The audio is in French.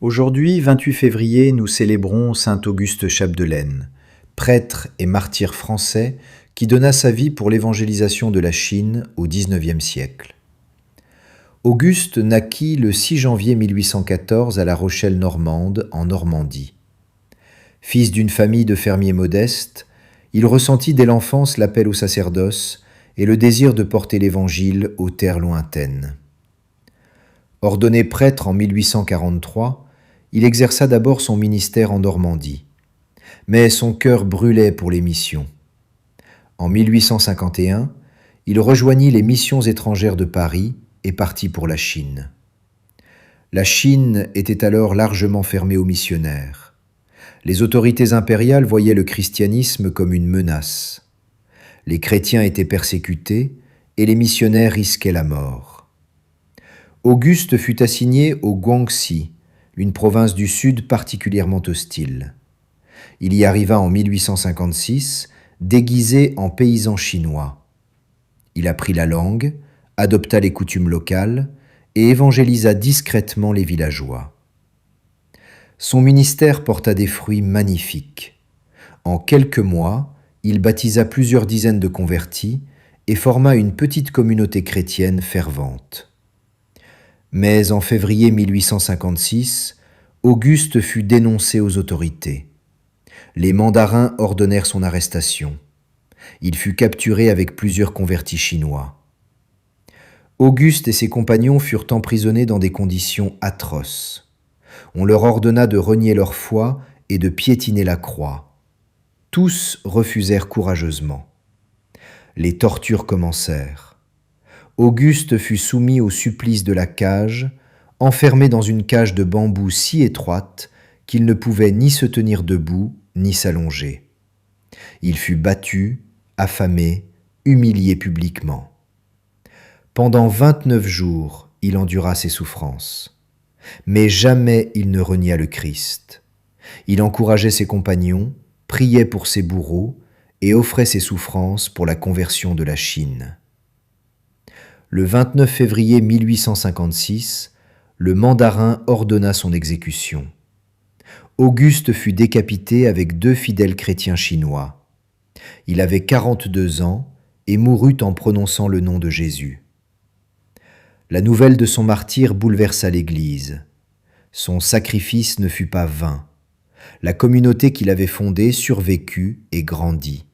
Aujourd'hui, 28 février, nous célébrons saint Auguste Chapdelaine, prêtre et martyr français qui donna sa vie pour l'évangélisation de la Chine au XIXe siècle. Auguste naquit le 6 janvier 1814 à La Rochelle-Normande, en Normandie. Fils d'une famille de fermiers modestes, il ressentit dès l'enfance l'appel au sacerdoce et le désir de porter l'Évangile aux terres lointaines. Ordonné prêtre en 1843, il exerça d'abord son ministère en Normandie. Mais son cœur brûlait pour les missions. En 1851, il rejoignit les missions étrangères de Paris et partit pour la Chine. La Chine était alors largement fermée aux missionnaires. Les autorités impériales voyaient le christianisme comme une menace. Les chrétiens étaient persécutés et les missionnaires risquaient la mort. Auguste fut assigné au Guangxi, une province du sud particulièrement hostile. Il y arriva en 1856, déguisé en paysan chinois. Il apprit la langue, adopta les coutumes locales et évangélisa discrètement les villageois. Son ministère porta des fruits magnifiques. En quelques mois, il baptisa plusieurs dizaines de convertis et forma une petite communauté chrétienne fervente. Mais en février 1856, Auguste fut dénoncé aux autorités. Les mandarins ordonnèrent son arrestation. Il fut capturé avec plusieurs convertis chinois. Auguste et ses compagnons furent emprisonnés dans des conditions atroces. On leur ordonna de renier leur foi et de piétiner la croix. Tous refusèrent courageusement. Les tortures commencèrent. Auguste fut soumis au supplice de la cage, enfermé dans une cage de bambou si étroite qu'il ne pouvait ni se tenir debout, ni s'allonger. Il fut battu, affamé, humilié publiquement. Pendant 29 jours, il endura ses souffrances. Mais jamais il ne renia le Christ. Il encourageait ses compagnons, priait pour ses bourreaux et offrait ses souffrances pour la conversion de la Chine. Le 29 février 1856, le mandarin ordonna son exécution. Auguste fut décapité avec 2 fidèles chrétiens chinois. Il avait 42 ans et mourut en prononçant le nom de Jésus. La nouvelle de son martyre bouleversa l'Église. Son sacrifice ne fut pas vain. La communauté qu'il avait fondée survécut et grandit.